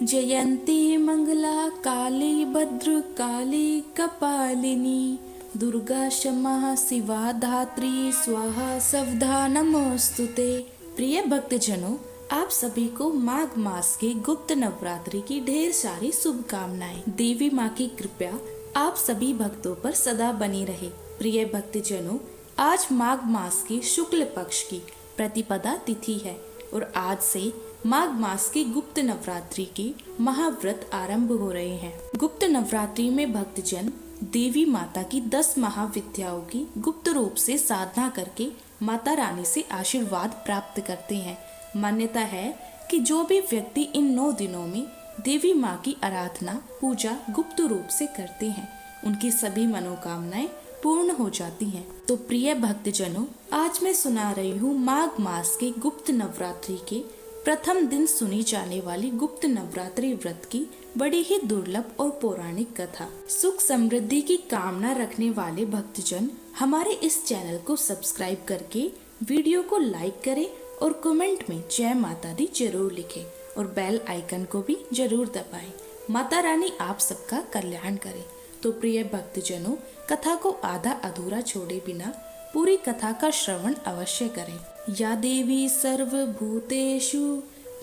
जयंती मंगला काली भद्रकाली कपालिनी दुर्गा क्षमा शिवा धात्री स्वाहा सवधा नमोस्तुते। प्रिय भक्तजनों, आप सभी को माघ मास के गुप्त नवरात्रि की ढेर सारी शुभकामनाएं। देवी माँ की कृपा आप सभी भक्तों पर सदा बनी रहे। प्रिय भक्तजनों, आज माघ मास की शुक्ल पक्ष की प्रतिपदा तिथि है और आज से माघ मास की गुप्त नवरात्रि के महाव्रत आरंभ हो रहे हैं। गुप्त नवरात्रि में भक्तजन देवी माता की 10 महाविद्याओं की गुप्त रूप से साधना करके माता रानी से आशीर्वाद प्राप्त करते हैं। मान्यता है कि जो भी व्यक्ति इन 9 दिनों में देवी माँ की आराधना पूजा गुप्त रूप से करते हैं, उनकी सभी मनोकामनाएं पूर्ण हो जाती हैं। तो प्रिय भक्तजनों, आज मैं सुना रही हूँ माघ मास के गुप्त नवरात्रि के प्रथम दिन सुनी जाने वाली गुप्त नवरात्रि व्रत की बड़ी ही दुर्लभ और पौराणिक कथा। सुख समृद्धि की कामना रखने वाले भक्तजन हमारे इस चैनल को सब्सक्राइब करके वीडियो को लाइक करें और कमेंट में जय माता दी जरूर लिखें और बेल आइकन को भी जरूर दबाएं। माता रानी आप सबका कल्याण करे। तो प्रिय भक्तजनों, कथा को आधा अधूरा छोड़े बिना पूरी कथा का श्रवण अवश्य करें। या देवी सर्वभूतेषु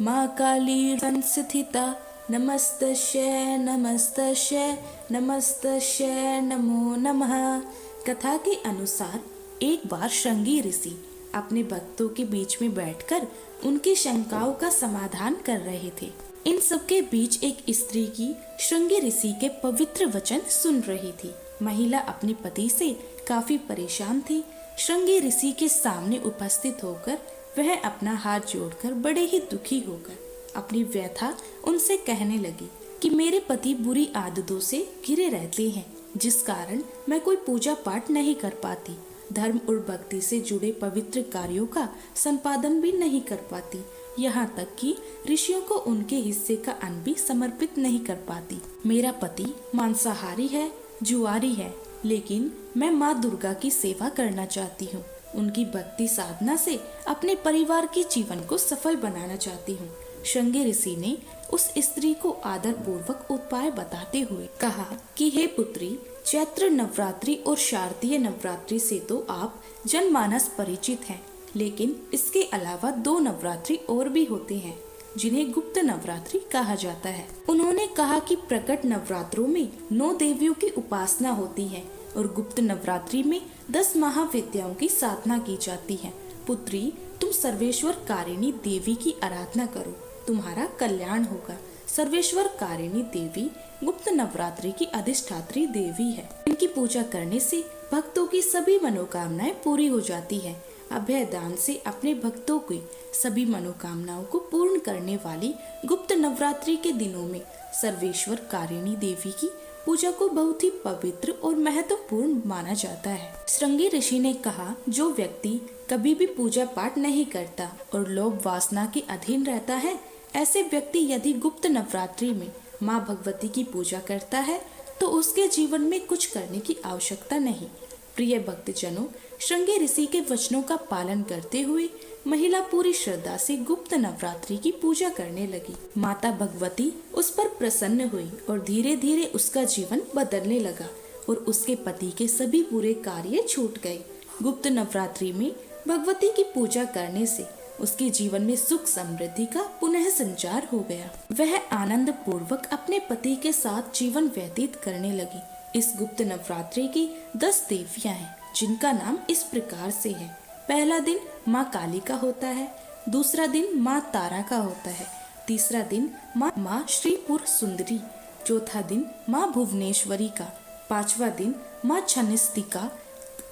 माँ काली संस्थिता नमस्तस्यै नमस्तस्यै नमस्तस्यै नमो नमः। कथा के अनुसार एक बार श्रृंगी ऋषि अपने भक्तों के बीच में बैठकर उनकी शंकाओं का समाधान कर रहे थे। इन सबके बीच एक स्त्री की श्रृंगी ऋषि के पवित्र वचन सुन रही थी। महिला अपने पति से काफी परेशान थी। श्रृंगी ऋषि के सामने उपस्थित होकर वह अपना हाथ जोड़कर बड़े ही दुखी होकर अपनी व्यथा उनसे कहने लगी कि मेरे पति बुरी आदतों से घिरे रहते हैं, जिस कारण मैं कोई पूजा पाठ नहीं कर पाती, धर्म और भक्ति से जुड़े पवित्र कार्यों का संपादन भी नहीं कर पाती, यहाँ तक कि ऋषियों को उनके हिस्से का अन्न भी समर्पित नहीं कर पाती। मेरा पति मांसाहारी है, जुआरी है, लेकिन मैं माँ दुर्गा की सेवा करना चाहती हूँ। उनकी भक्ति साधना से अपने परिवार के जीवन को सफल बनाना चाहती हूँ। श्रृंगी ऋषि ने उस स्त्री को आदर पूर्वक उपाय बताते हुए कहा कि हे पुत्री, चैत्र नवरात्रि और शारदीय नवरात्रि से तो आप जनमानस परिचित हैं, लेकिन इसके अलावा 2 नवरात्रि और भी होते हैं जिन्हें गुप्त नवरात्रि कहा जाता है। उन्होंने कहा कि प्रकट नवरात्रों में 9 देवियों की उपासना होती है और गुप्त नवरात्रि में 10 महाविद्याओं की साधना की जाती है। पुत्री, तुम सर्वेश्वर कारिणी देवी की आराधना करो, तुम्हारा कल्याण होगा। सर्वेश्वर कारिणी देवी गुप्त नवरात्रि की अधिष्ठात्री देवी है। इनकी पूजा करने से भक्तों की सभी मनोकामनाएं पूरी हो जाती है। अभय दान से अपने भक्तों की सभी मनोकामनाओं को पूर्ण करने वाली गुप्त नवरात्रि के दिनों में सर्वेश्वर कारिणी देवी की पूजा को बहुत ही पवित्र और महत्वपूर्ण माना जाता है। श्रृंगी ऋषि ने कहा, जो व्यक्ति कभी भी पूजा पाठ नहीं करता और लोभ वासना के अधीन रहता है, ऐसे व्यक्ति यदि गुप्त नवरात्रि में माँ भगवती की पूजा करता है तो उसके जीवन में कुछ करने की आवश्यकता नहीं। प्रिय भक्तजनों, श्रृंगी ऋषि के वचनों का पालन करते हुए महिला पूरी श्रद्धा से गुप्त नवरात्रि की पूजा करने लगी। माता भगवती उस पर प्रसन्न हुई और धीरे धीरे उसका जीवन बदलने लगा और उसके पति के सभी बुरे कार्य छूट गए। गुप्त नवरात्रि में भगवती की पूजा करने से उसके जीवन में सुख समृद्धि का पुनः संचार हो गया। वह आनंद पूर्वक अपने पति के साथ जीवन व्यतीत करने लगी। इस गुप्त नवरात्रि की 10 देवियां हैं, जिनका नाम इस प्रकार से है। पहला दिन माँ काली का होता है, दूसरा दिन माँ तारा का होता है, तीसरा दिन माँ श्रीपुर सुंदरी, चौथा दिन माँ भुवनेश्वरी का, पांचवा दिन माँ छन्नस्तिका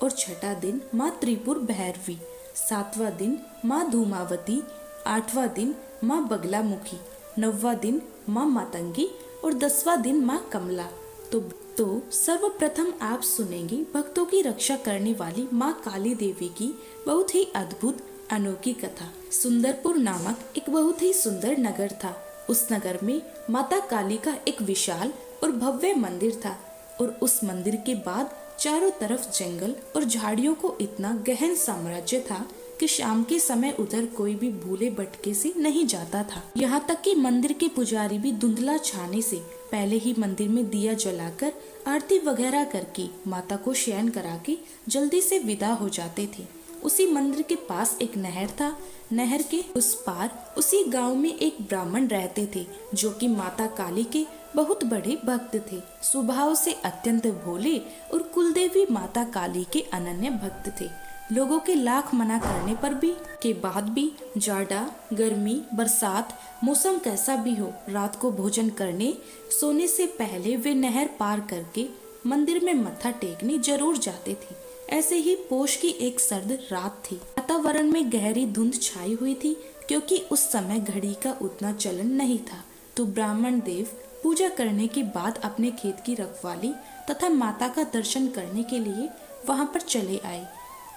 और छठा दिन माँ त्रिपुर भैरवी, सातवां दिन माँ धूमावती, आठवां दिन माँ बगलामुखी, 9वां दिन माँ मातंगी और 10वां दिन माँ कमला। तो सर्वप्रथम आप सुनेंगे भक्तों की रक्षा करने वाली माँ काली देवी की बहुत ही अद्भुत अनोखी कथा। सुंदरपुर नामक एक बहुत ही सुंदर नगर था। उस नगर में माता काली का एक विशाल और भव्य मंदिर था और उस मंदिर के बाद चारों तरफ जंगल और झाड़ियों को इतना गहन साम्राज्य था कि शाम के समय उधर कोई भी भूले भटके से नहीं जाता था। यहाँ तक कि मंदिर के पुजारी भी धुंधला छाने से पहले ही मंदिर में दिया जलाकर आरती वगैरह करके माता को शयन करा के जल्दी से विदा हो जाते थे। उसी मंदिर के पास एक नहर था। नहर के उस पार उसी गांव में एक ब्राह्मण रहते थे जो कि माता काली के बहुत बड़े भक्त थे। स्वभाव से अत्यंत भोले और कुलदेवी माता काली के अनन्य भक्त थे। लोगों के लाख मना करने पर भी के बाद भी जाड़ा, गर्मी, बरसात, मौसम कैसा भी हो, रात को भोजन करने सोने से पहले वे नहर पार करके मंदिर में मत्था टेकने जरूर जाते थे। ऐसे ही पोष की एक सर्द रात थी। वातावरण में गहरी धुंध छाई हुई थी क्योंकि उस समय घड़ी का उतना चलन नहीं था। तो ब्राह्मण देव पूजा करने के बाद अपने खेत की रखवाली तथा माता का दर्शन करने के लिए वहां पर चले आए।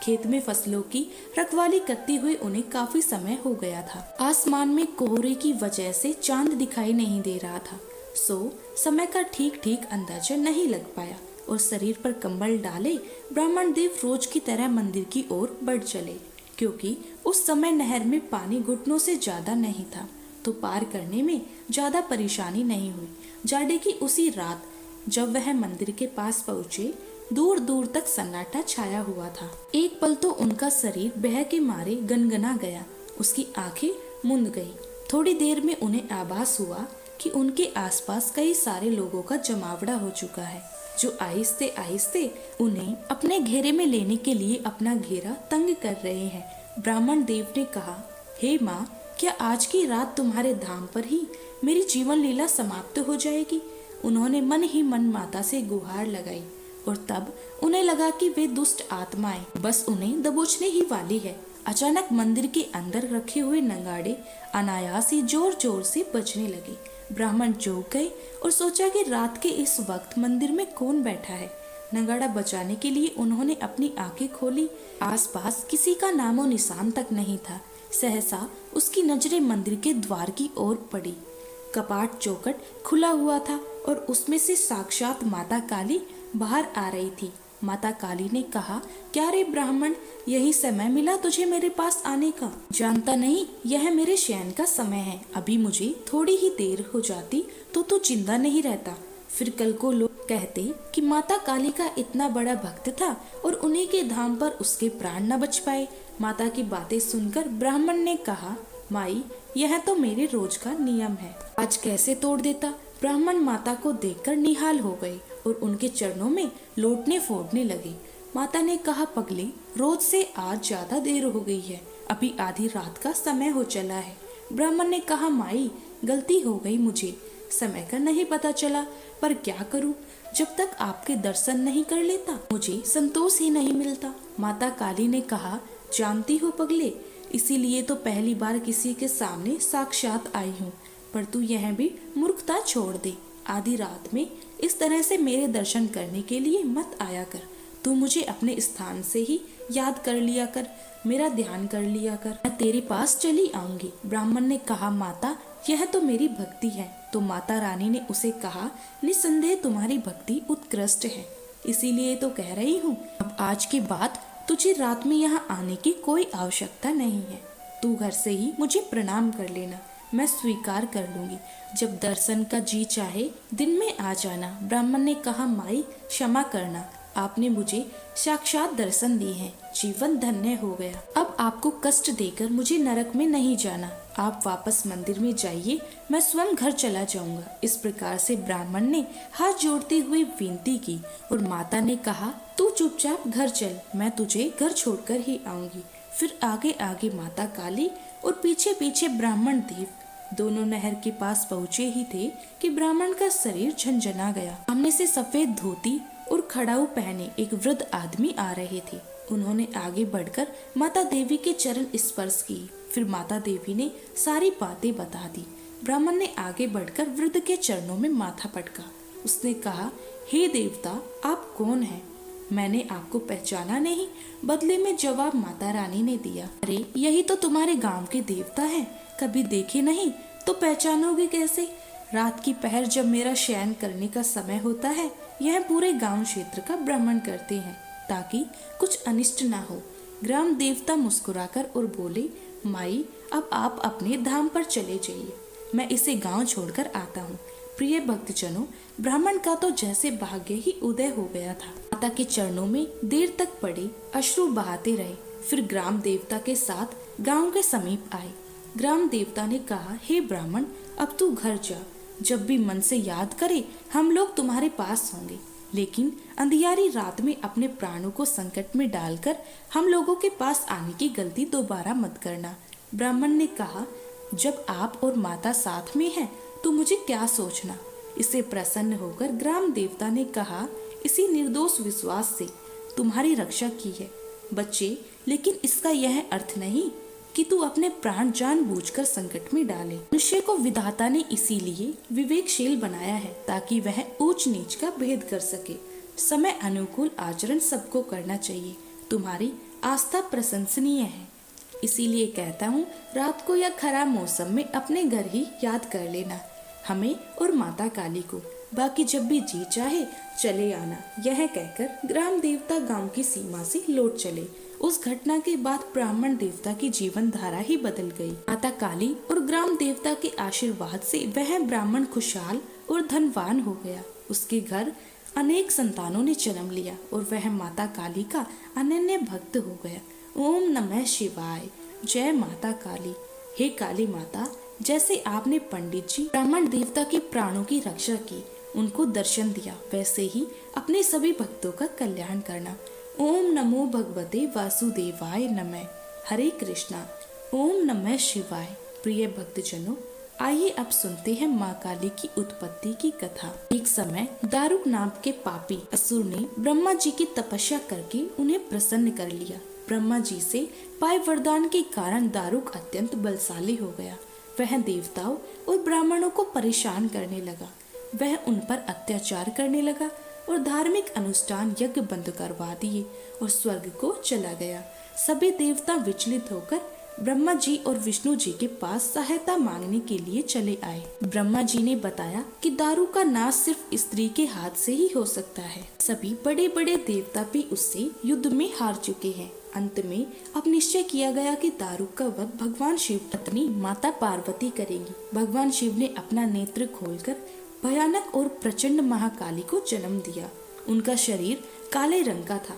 खेत में फसलों की रखवाली करते हुए उन्हें काफी समय हो गया था। आसमान में कोहरे की वजह से चांद दिखाई नहीं दे रहा था, सो समय का ठीक ठीक अंदाजा नहीं लग पाया और शरीर पर कंबल डाले ब्राह्मण देव रोज की तरह मंदिर की ओर बढ़ चले। क्योंकि उस समय नहर में पानी घुटनों से ज्यादा नहीं था, तो पार करने में ज्यादा परेशानी नहीं हुई। जाड़े की उसी रात जब वह मंदिर के पास पहुँचे, दूर दूर तक सन्नाटा छाया हुआ था। एक पल तो उनका शरीर बह के मारे गनगना गया, उसकी आंखें मुंद गई। थोड़ी देर में उन्हें आभास हुआ कि उनके आसपास कई सारे लोगों का जमावड़ा हो चुका है, जो आहिस्ते आहिस्ते उन्हें अपने घेरे में लेने के लिए अपना घेरा तंग कर रहे हैं। ब्राह्मण देव ने कहा, हे माँ, क्या आज की रात तुम्हारे धाम पर ही मेरी जीवन लीला समाप्त हो जाएगी? उन्होंने मन ही मन माता से गुहार लगाई और तब उन्हें लगा कि वे दुष्ट आत्माएं बस उन्हें दबोचने ही वाली है। अचानक मंदिर के अंदर रखे हुए नगाड़े अनायास ही जोर जोर से बजने लगे। ब्राह्मण चौंक गए और सोचा कि रात के इस वक्त मंदिर में कौन बैठा है। नगाड़ा बजाने के लिए उन्होंने अपनी आंखें खोली। आसपास किसी का नामो निशान तक नहीं था। सहसा उसकी नजरें मंदिर के द्वार की ओर पड़ी। कपाट चौखट खुला हुआ था और उसमें से साक्षात माता काली बाहर आ रही थी। माता काली ने कहा, क्या रे ब्राह्मण, यही समय मिला तुझे मेरे पास आने का? जानता नहीं, यह मेरे शयन का समय है। अभी मुझे थोड़ी ही देर हो जाती तो तू जिंदा नहीं रहता। फिर कल को लोग कहते कि माता काली का इतना बड़ा भक्त था और उन्हीं के धाम पर उसके प्राण न बच पाए। माता की बातें सुनकर ब्राह्मण ने कहा, माई, यह तो मेरे रोज का नियम है, आज कैसे तोड़ देता? ब्राह्मण माता को देखकर निहाल हो गए और उनके चरणों में लोटने फोड़ने लगे। माता ने कहा, पगली, रोज से आज ज्यादा देर हो गई है, अभी आधी रात का समय हो चला है। ब्राह्मण ने कहा, माई, गलती हो गई मुझे, समय का नहीं पता चला, पर क्या करूं, जब तक आपके दर्शन नहीं कर लेता मुझे संतोष ही नहीं मिलता। माता काली ने कहा, जानती हो पगले, इसीलिए तो पहली बार किसी के सामने साक्षात आई हूँ, पर तू यह भी मूर्खता छोड़ दे। आधी रात में इस तरह से मेरे दर्शन करने के लिए मत आया कर। तू मुझे अपने स्थान से ही याद कर लिया कर, मेरा ध्यान कर लिया कर, मैं तेरे पास चली आऊंगी। ब्राह्मण ने कहा, माता, यह तो मेरी भक्ति है। तो माता रानी ने उसे कहा, निसंदेह तुम्हारी भक्ति उत्कृष्ट है, इसीलिए तो कह रही हूँ, अब आज के बाद तुझे रात में यहाँ आने की कोई आवश्यकता नहीं है। तू घर से ही मुझे प्रणाम कर लेना, मैं स्वीकार कर लूंगी। जब दर्शन का जी चाहे दिन में आ जाना। ब्राह्मण ने कहा, माई, क्षमा करना, आपने मुझे साक्षात दर्शन दिए हैं, जीवन धन्य हो गया। अब आपको कष्ट देकर मुझे नरक में नहीं जाना, आप वापस मंदिर में जाइए, मैं स्वयं घर चला जाऊंगा। इस प्रकार से ब्राह्मण ने हाथ जोड़ते हुए विनती की और माता ने कहा, तू चुपचाप घर चल, मैं तुझे घर छोड़कर ही आऊंगी। फिर आगे आगे माता काली और पीछे पीछे ब्राह्मण देव दोनों नहर के पास पहुँचे ही थे कि ब्राह्मण का शरीर झंझना गया। सामने से सफेद धोती और खड़ाऊ पहने एक वृद्ध आदमी आ रहे थे। उन्होंने आगे बढ़कर माता देवी के चरण स्पर्श किए। फिर माता देवी ने सारी बातें बता दी। ब्राह्मण ने आगे बढ़कर वृद्ध के चरणों में माथा पटका। उसने कहा, हे देवता, आप कौन हैं? मैंने आपको पहचाना नहीं। बदले में जवाब माता रानी ने दिया, अरे यही तो तुम्हारे गांव के देवता हैं, कभी देखे नहीं तो पहचानोगे कैसे? रात की पहर जब मेरा शयन करने का समय होता है, यह पूरे गांव क्षेत्र का भ्रमण करते हैं ताकि कुछ अनिष्ट ना हो। ग्राम देवता मुस्कुराकर और बोले, माई अब आप अपने धाम पर चले जाइए, मैं इसे गांव छोड़कर आता हूँ। प्रिय भक्तजनों, ब्राह्मण का तो जैसे भाग्य ही उदय हो गया था। माता के चरणों में देर तक पड़े अश्रु बहाते रहे, फिर ग्राम देवता के साथ गांव के समीप आए। ग्राम देवता ने कहा, हे ब्राह्मण, अब तू घर जा, जब भी मन से याद करे हम लोग तुम्हारे पास होंगे, लेकिन अंधियारी रात में अपने प्राणों को संकट में डालकर हम लोगों के पास आने की गलती दोबारा मत करना। ब्राह्मण ने कहा, जब आप और माता साथ में हैं तो मुझे क्या सोचना। इससे प्रसन्न होकर ग्राम देवता ने कहा, इसी निर्दोष विश्वास से तुम्हारी रक्षा की है बच्चे, लेकिन इसका यह अर्थ नहीं कि तू अपने प्राण जानबूझकर संकट में डाले। मनुष्य को विधाता ने इसीलिए विवेकशील बनाया है ताकि वह ऊंच नीच का भेद कर सके। समय अनुकूल आचरण सबको करना चाहिए। तुम्हारी आस्था प्रशंसनीय है, इसीलिए कहता हूँ रात को या खराब मौसम में अपने घर ही याद कर लेना हमें और माता काली को, बाकी जब भी जी चाहे चले आना। यह कहकर ग्राम देवता गांव की सीमा से लौट चले। उस घटना के बाद ब्राह्मण देवता की जीवन धारा ही बदल गई। माता काली और ग्राम देवता के आशीर्वाद से वह ब्राह्मण खुशहाल और धनवान हो गया। उसके घर अनेक संतानों ने जन्म लिया और वह माता काली का अनन्य भक्त हो गया। ओम नमः शिवाय। जय माता काली। हे काली माता, जैसे आपने पंडित जी ब्राह्मण देवता के प्राणों की रक्षा की, उनको दर्शन दिया, वैसे ही अपने सभी भक्तों का कल्याण करना। ओम नमो भगवते वासुदेवाय नमः। हरे कृष्णा। ओम नमः शिवाय। प्रिय भक्तजनों, आइए अब सुनते हैं माँ काली की उत्पत्ति की कथा। एक समय दारुक नाम के पापी असुर ने ब्रह्मा जी की तपस्या करके उन्हें प्रसन्न कर लिया। ब्रह्मा जी से पाए वरदान के कारण दारुक अत्यंत बलशाली हो गया। वह देवताओं और ब्राह्मणों को परेशान करने लगा। वह उन पर अत्याचार करने लगा और धार्मिक अनुष्ठान यज्ञ बंद करवा दिए और स्वर्ग को चला गया। सभी देवता विचलित होकर ब्रह्मा जी और विष्णु जी के पास सहायता मांगने के लिए चले आए। ब्रह्मा जी ने बताया कि दारू का नाश सिर्फ स्त्री के हाथ से ही हो सकता है। सभी बड़े बड़े देवता भी उससे युद्ध में हार चुके हैं। अंत में अब निश्चय किया गया कि दारू का वध भगवान शिव पत्नी माता पार्वती करेंगी। भगवान शिव ने अपना नेत्र खोलकर भयानक और प्रचंड महाकाली को जन्म दिया। उनका शरीर काले रंग का था।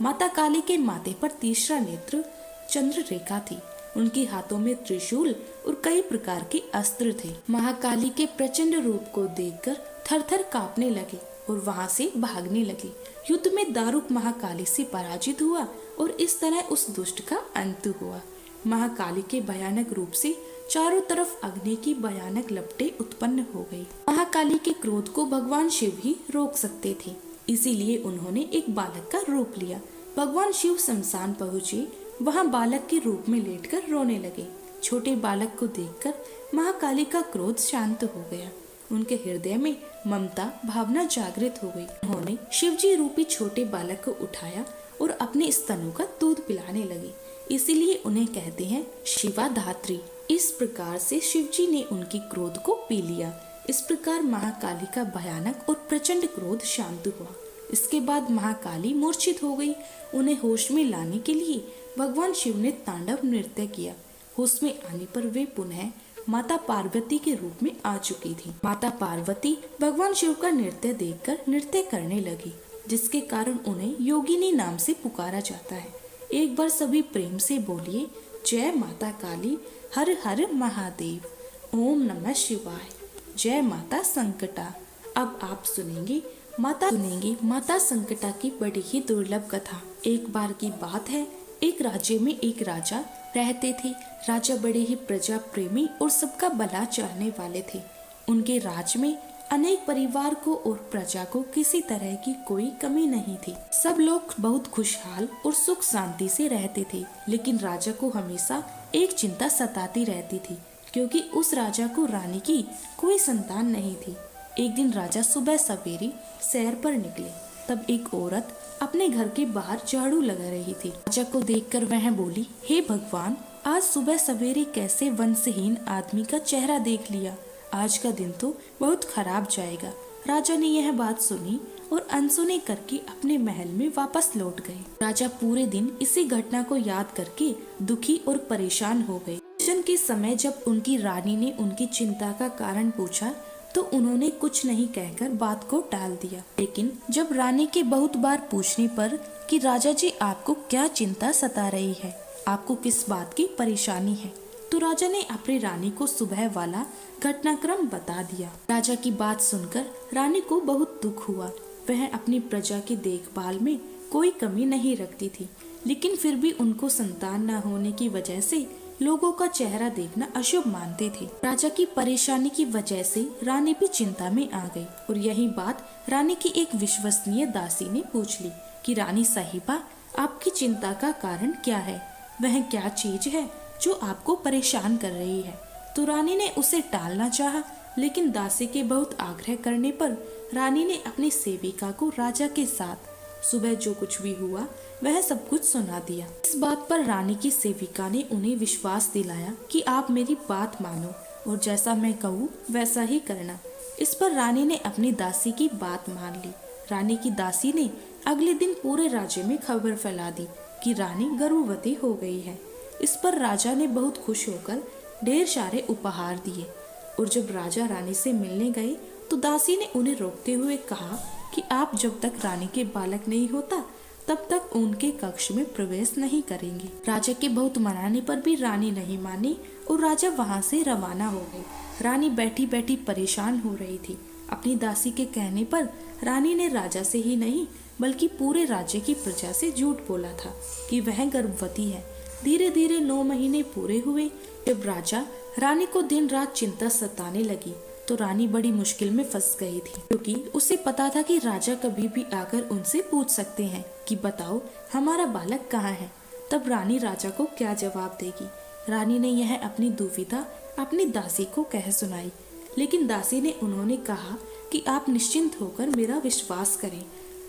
माता काली के माथे पर तीसरा नेत्र चंद्र रेखा थी। उनके हाथों में त्रिशूल और कई प्रकार के अस्त्र थे। महाकाली के प्रचंड रूप को देखकर थर-थर कांपने लगे और वहां से भागने लगे। युद्ध में दारुक महाकाली से पराजित हुआ और इस तरह उस दुष्ट का अंत हुआ। महाकाली के भयानक रूप से चारों तरफ अग्नि की भयानक लपटें उत्पन्न हो गई। महाकाली के क्रोध को भगवान शिव ही रोक सकते थे, इसीलिए उन्होंने एक बालक का रूप लिया। भगवान शिव शमशान पहुँचे, वहाँ बालक के रूप में लेटकर रोने लगे। छोटे बालक को देखकर महाकाली का क्रोध शांत हो गया। उनके हृदय में ममता भावना जागृत हो गई। उन्होंने शिवजी रूपी छोटे बालक को उठाया और अपने स्तनों का दूध पिलाने लगे। इसीलिए उन्हें कहते हैं शिवा धात्री। इस प्रकार से शिवजी ने उनकी क्रोध को पी लिया। इस प्रकार महाकाली का भयानक और प्रचंड क्रोध शांत हुआ। इसके बाद महाकाली मूर्छित हो गई। उन्हें होश में लाने के लिए भगवान शिव ने तांडव नृत्य किया। होश में आने पर वे पुनः माता पार्वती के रूप में आ चुकी थी। माता पार्वती भगवान शिव का नृत्य देखकर नृत्य करने लगी, जिसके कारण उन्हें योगिनी नाम से पुकारा जाता है। एक बार सभी प्रेम से बोलिए, जय माता काली, हर हर महादेव। ओम नमः शिवाय। जय माता संकटा। अब आप सुनेंगे माता संकटा की बड़ी ही दुर्लभ कथा। एक बार की बात है, एक राज्य में एक राजा रहते थे। राजा बड़े ही प्रजा प्रेमी और सबका भला चाहने वाले थे। उनके राज में अनेक परिवार को और प्रजा को किसी तरह की कोई कमी नहीं थी। सब लोग बहुत खुशहाल और सुख शांति से रहते थे। लेकिन राजा को हमेशा एक चिंता सताती रहती थी, क्योंकि उस राजा को रानी की कोई संतान नहीं थी। एक दिन राजा सुबह सवेरे सैर पर निकले, तब एक औरत अपने घर के बाहर झाड़ू लगा रही थी। राजा को देखकर वह बोली, हे भगवान, आज सुबह सवेरे कैसे वंशहीन आदमी का चेहरा देख लिया। आज का दिन तो बहुत खराब जाएगा। राजा ने यह बात सुनी और अनसुनी करके अपने महल में वापस लौट गए। राजा पूरे दिन इसी घटना को याद करके दुखी और परेशान हो गए। भोजन के समय जब उनकी रानी ने उनकी चिंता का कारण पूछा तो उन्होंने कुछ नहीं कहकर बात को टाल दिया। लेकिन जब रानी के बहुत बार पूछने पर कि राजा जी आपको क्या चिंता सता रही है, आपको किस बात की परेशानी है, तो राजा ने अपनी रानी को सुबह वाला घटनाक्रम बता दिया। राजा की बात सुनकर रानी को बहुत दुख हुआ। वह अपनी प्रजा की देखभाल में कोई कमी नहीं रखती थी, लेकिन फिर भी उनको संतान न होने की वजह से लोगों का चेहरा देखना अशुभ मानते थे। राजा की परेशानी की वजह से रानी भी चिंता में आ गई और यही बात रानी की एक विश्वसनीय दासी ने पूछ ली कि रानी साहिबा, आपकी चिंता का कारण क्या है? वह क्या चीज है जो आपको परेशान कर रही है? तो रानी ने उसे टालना चाहा, लेकिन दासी के बहुत आग्रह करने पर रानी ने अपनी सेविका को राजा के साथ सुबह जो कुछ भी हुआ वह सब कुछ सुना दिया। इस बात पर रानी की सेविका ने उन्हें विश्वास दिलाया कि आप मेरी बात मानो और जैसा मैं कहूँ वैसा ही करना। इस पर रानी ने अपनी दासी की बात मान ली। रानी की दासी ने अगले दिन पूरे राज्य में खबर फैला दी कि रानी गर्भवती हो गई है। इस पर राजा ने बहुत खुश होकर ढेर सारे उपहार दिए और जब राजा रानी से मिलने गए तो दासी ने उन्हें रोकते हुए कहा कि आप जब तक रानी के बालक नहीं होता तब तक उनके कक्ष में प्रवेश नहीं करेंगे। राजा के बहुत मनाने पर भी रानी नहीं मानी और राजा वहां से रवाना हो गए। रानी बैठी बैठी परेशान हो रही थी। अपनी दासी के कहने पर रानी ने राजा से ही नहीं बल्कि पूरे राज्य की प्रजा से झूठ बोला था कि वह गर्भवती है। धीरे धीरे 9 महीने पूरे हुए। जब राजा रानी को दिन रात चिंता सताने लगी तो रानी बड़ी मुश्किल में फंस गई थी, क्योंकि उसे पता था कि राजा कभी भी आकर उनसे पूछ सकते हैं कि बताओ हमारा बालक कहाँ है। तब रानी राजा को क्या जवाब देगी? रानी ने यह अपनी दुविधा अपनी दासी को कह सुनाई, लेकिन दासी ने उन्होंने कहा कि आप निश्चिंत होकर मेरा विश्वास करें।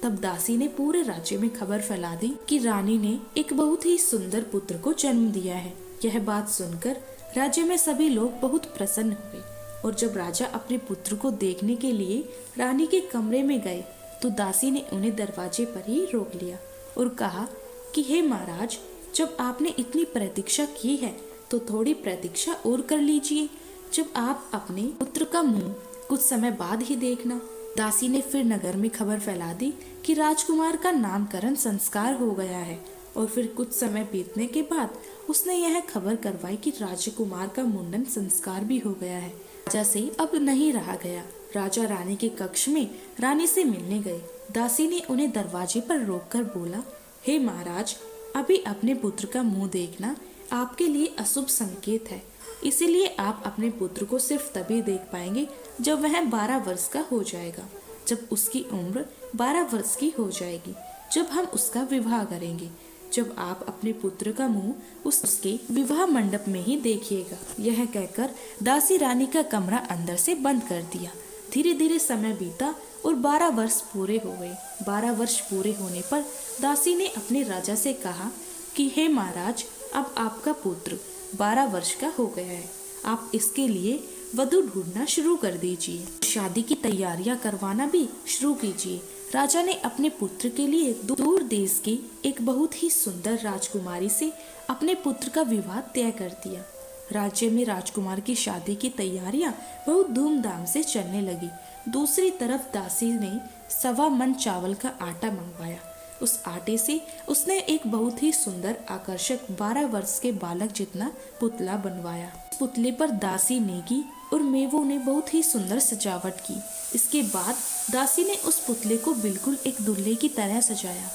तब दासी ने पूरे राज्य में खबर फैला दी कि रानी ने एक बहुत ही सुंदर पुत्र को जन्म दिया है। यह बात सुनकर राज्य में सभी लोग बहुत प्रसन्न हुए और जब राजा अपने पुत्र को देखने के लिए रानी के कमरे में गए तो दासी ने उन्हें दरवाजे पर ही रोक लिया और कहा कि हे महाराज, जब आपने इतनी प्रतीक्षा की है तो थोड़ी प्रतीक्षा और कर लीजिए। जब आप अपने पुत्र का मुंह कुछ समय बाद ही देखना। दासी ने फिर नगर में खबर फैला दी कि राजकुमार का नामकरण संस्कार हो गया है और फिर कुछ समय बीतने के बाद उसने यह खबर करवाई कि राजकुमार का मुंडन संस्कार भी हो गया है। राजा से अब नहीं रहा गया। राजा रानी के कक्ष में रानी से मिलने गए। दासी ने उन्हें दरवाजे पर रोककर बोला, हे महाराज, अभी अपने पुत्र का मुंह देखना आपके लिए अशुभ संकेत है, इसीलिए आप अपने पुत्र को सिर्फ तभी देख पाएंगे जब वह 12 वर्ष का हो जाएगा। जब उसकी उम्र 12 वर्ष की हो जाएगी, जब हम उसका विवाह करेंगे, जब आप अपने पुत्र का मुंह उसके विवाह मंडप में ही देखिएगा। यह कहकर दासी रानी का कमरा अंदर से बंद कर दिया। धीरे धीरे समय बीता और 12 वर्ष पूरे हो गए। 12 वर्ष पूरे होने पर दासी ने अपने राजा से कहा कि हे महाराज, अब आपका पुत्र 12 वर्ष का हो गया है, आप इसके लिए वधू ढूंढना शुरू कर दीजिए, शादी की तैयारियां करवाना भी शुरू कीजिए। राजा ने अपने पुत्र के लिए दूर देश की एक बहुत ही सुंदर राजकुमारी से अपने पुत्र का विवाह तय कर दिया। राज्य में राजकुमार की शादी की तैयारियां बहुत धूमधाम से चलने लगी। दूसरी तरफ दासी ने 1.25 मन चावल का आटा मंगवाया। उस आटे से उसने एक बहुत ही सुंदर आकर्षक 12 वर्ष के बालक जितना पुतला बनवाया। पुतले पर दासी नेगी और मेवों ने बहुत ही सुंदर सजावट की। इसके बाद दासी ने उस पुतले को बिल्कुल एक दूल्हे की तरह सजाया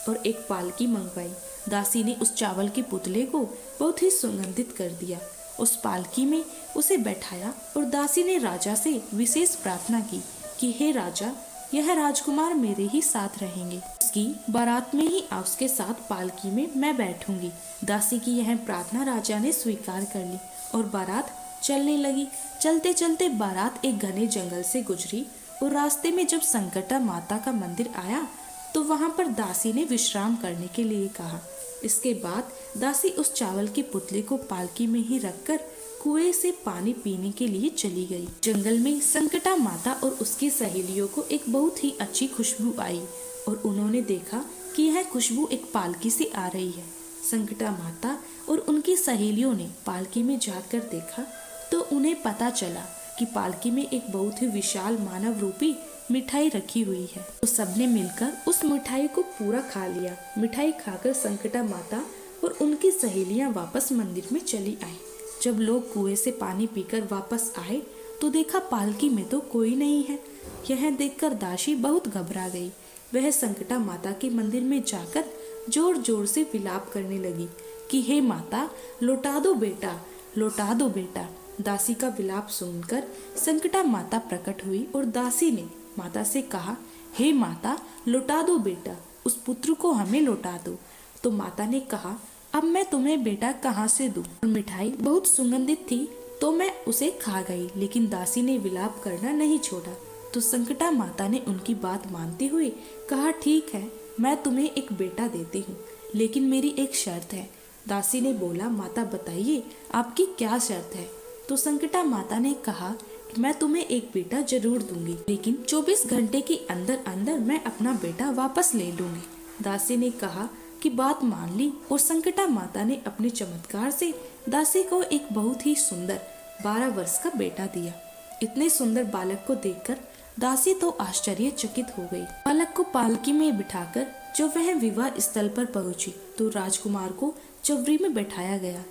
और एक पालकी मंगवाई। दासी ने उस चावल के पुतले को बहुत ही सुगंधित कर दिया। उस पालकी में उसे बैठाया और दासी ने राजा से विशेष प्रार्थना की कि हे राजा, यह राजकुमार मेरे ही साथ रहेंगे, उसकी बारात में ही उसके साथ पालकी में मैं बैठूंगी। दासी की यह प्रार्थना राजा ने स्वीकार कर ली और बारात चलने लगी। चलते चलते बारात एक घने जंगल से गुजरी और रास्ते में जब संकटा माता का मंदिर आया तो वहां पर दासी ने विश्राम करने के लिए कहा। इसके बाद दासी उस चावल के पुतले को पालकी में ही रखकर कुएं से पानी पीने के लिए चली गई। जंगल में संकटा माता और उसकी सहेलियों को एक बहुत ही अच्छी खुशबू आई और उन्होंने देखा कि यह खुशबू एक पालकी से आ रही है। संकटा माता और उनकी सहेलियों ने पालकी में जाकर देखा तो उन्हें पता चला कि पालकी में एक बहुत ही विशाल मानव रूपी मिठाई रखी हुई है। तो सबने मिलकर उस मिठाई को पूरा खा लिया। मिठाई खाकर संकटा माता और उनकी सहेलियां वापस मंदिर में चली आई। जब लोग कुएं से पानी पीकर वापस आए तो देखा पालकी में तो कोई नहीं है। यह देखकर दासी बहुत घबरा गई। वह संकटा माता के मंदिर में जाकर जोर जोर से विलाप करने लगी कि हे माता, लौटा दो बेटा, लौटा दो बेटा। दासी का विलाप सुनकर संकटा माता प्रकट हुई और दासी ने माता से कहा, हे माता, लौटा दो बेटा, उस पुत्र को हमें लौटा दो। तो माता ने कहा, अब मैं तुम्हें बेटा कहाँ से दूं? मिठाई बहुत सुगंधित थी तो मैं उसे खा गई, लेकिन दासी ने विलाप करना नहीं छोड़ा। तो संकटा माता ने उनकी बात मानते हुए कहा, ठीक है, मैं तुम्हें एक बेटा देती हूँ, लेकिन मेरी एक शर्त है। दासी ने बोला, माता बताइए आपकी क्या शर्त है? तो संकटा माता ने कहा, मैं तुम्हें एक बेटा जरूर दूंगी, लेकिन 24 घंटे के अंदर अंदर मैं अपना बेटा वापस ले लूंगी। दासी ने कहा कि बात मान ली और संकटा माता ने अपने चमत्कार से दासी को एक बहुत ही सुंदर 12 वर्ष का बेटा दिया। इतने सुंदर बालक को देखकर दासी तो आश्चर्यचकित हो गई। बालक को पालकी में बिठाकर जब वह विवाह स्थल पर पहुंची तो राजकुमार को चवरी में बैठाया गया।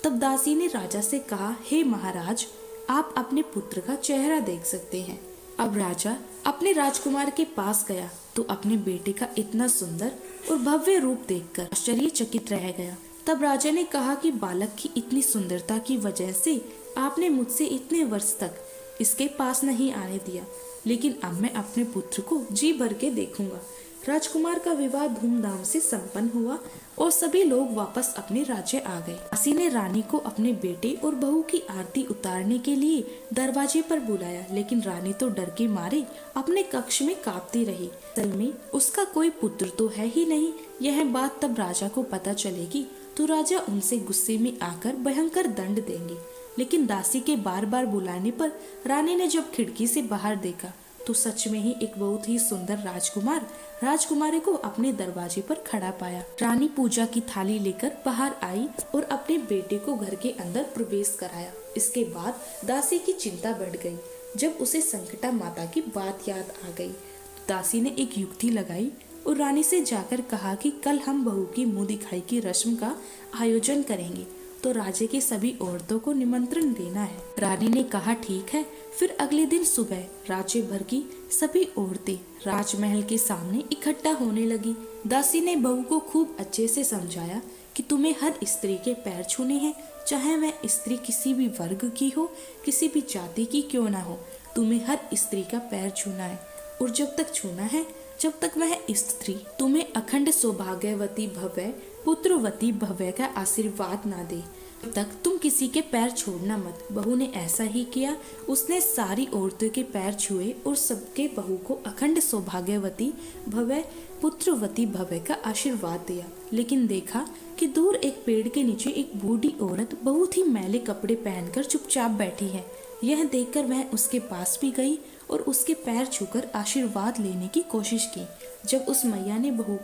तब दासी ने राजा से कहा, हे महाराज, आप अपने पुत्र का चेहरा देख सकते हैं। अब राजा अपने राजकुमार के पास गया तो अपने बेटे का इतना सुंदर और भव्य रूप देखकर आश्चर्यचकित रह गया। तब राजा ने कहा कि बालक की इतनी सुंदरता की वजह से आपने मुझसे इतने वर्ष तक इसके पास नहीं आने दिया, लेकिन अब मैं अपने पुत्र को जी भर के देखूंगा। राजकुमार का विवाह धूमधाम से संपन्न हुआ और सभी लोग वापस अपने राज्य आ गए। दासी ने रानी को अपने बेटे और बहू की आरती उतारने के लिए दरवाजे पर बुलाया, लेकिन रानी तो डर के मारे अपने कक्ष में कांपती रही। असल में उसका कोई पुत्र तो है ही नहीं। यह बात तब राजा को पता चलेगी तो राजा उनसे गुस्से में आकर भयंकर दंड देंगे। लेकिन दासी के बार बार बुलाने पर रानी ने जब खिड़की से बाहर देखा तो सच में ही एक बहुत ही सुंदर राजकुमार राजकुमारी को अपने दरवाजे पर खड़ा पाया। रानी पूजा की थाली लेकर बाहर आई और अपने बेटे को घर के अंदर प्रवेश कराया। इसके बाद दासी की चिंता बढ़ गई। जब उसे संकटा माता की बात याद आ गई तो दासी ने एक युक्ति लगाई और रानी से जाकर कहा कि कल हम बहू की मुंह दिखाई की रस्म का आयोजन करेंगे, तो राज्य की सभी औरतों को निमंत्रण देना है। रानी ने कहा, ठीक है। फिर अगले दिन सुबह राज्य भर की सभी औरतें राजमहल के सामने इकट्ठा होने लगी। दासी ने बहू को खूब अच्छे से समझाया कि तुम्हें हर स्त्री के पैर छूने हैं, चाहे वह स्त्री किसी भी वर्ग की हो, किसी भी जाति की क्यों ना हो, तुम्हें हर स्त्री का पैर छूना है। और जब तक छूना है जब तक वह स्त्री तुम्हें अखंड सौभाग्यवती भव्य पुत्रवती भव्य का आशीर्वाद ना दे तक तुम किसी के पैर छोड़ना मत। बहू ने ऐसा ही किया। उसने सारी औरतों के पैर छुए और सबके बहू को अखंड सौभाग्यवती भव्य पुत्रवती भव्य का आशीर्वाद दिया। लेकिन देखा कि दूर एक पेड़ के नीचे एक बूढ़ी औरत बहुत ही मैले कपड़े पहनकर चुपचाप बैठी है। यह देखकर वह उसके पास भी गई और उसके पैर छूकर आशीर्वाद लेने की कोशिश की। जब उस मैया ने बहू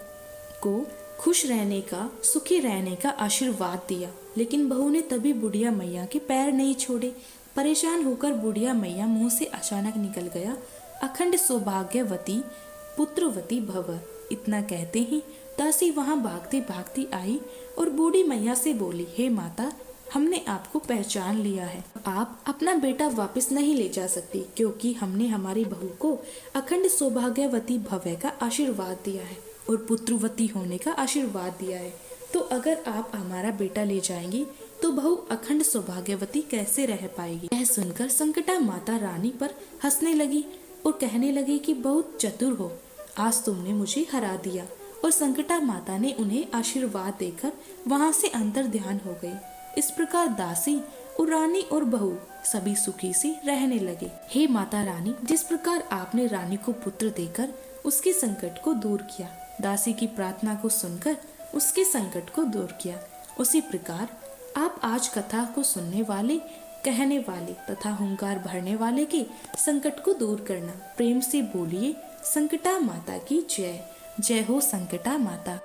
को खुश रहने का, सुखी रहने का आशीर्वाद दिया, लेकिन बहू ने तभी बुढ़िया मैया के पैर नहीं छोड़े। परेशान होकर बुढ़िया मैया मुंह से अचानक निकल गया, अखंड सौभाग्यवती पुत्रवती भव। इतना कहते ही दासी वहां भागती भागती आई और बूढ़ी मैया से बोली, हे माता, हमने आपको पहचान लिया है। आप अपना बेटा वापस नहीं ले जा सकती, क्योंकि हमने हमारी बहू को अखंड सौभाग्यवती भव्य का आशीर्वाद दिया है और पुत्रवती होने का आशीर्वाद दिया है। तो अगर आप हमारा बेटा ले जाएंगी तो बहू अखंड सौभाग्यवती कैसे रह पाएगी? यह सुनकर संकटा माता रानी पर हंसने लगी और कहने लगी कि बहुत चतुर हो, आज तुमने मुझे हरा दिया। और संकटा माता ने उन्हें आशीर्वाद देकर वहां से अंतर ध्यान हो गई। इस प्रकार दासी और रानी और बहू सभी सुखी से रहने लगे। हे माता रानी, जिस प्रकार आपने रानी को पुत्र देकर उसके संकट को दूर किया, दासी की प्रार्थना को सुनकर उसके संकट को दूर किया, उसी प्रकार आप आज कथा को सुनने वाले कहने वाले तथा हुंकार भरने वाले के संकट को दूर करना। प्रेम से बोलिए संकटा माता की जय। जय हो संकटा माता।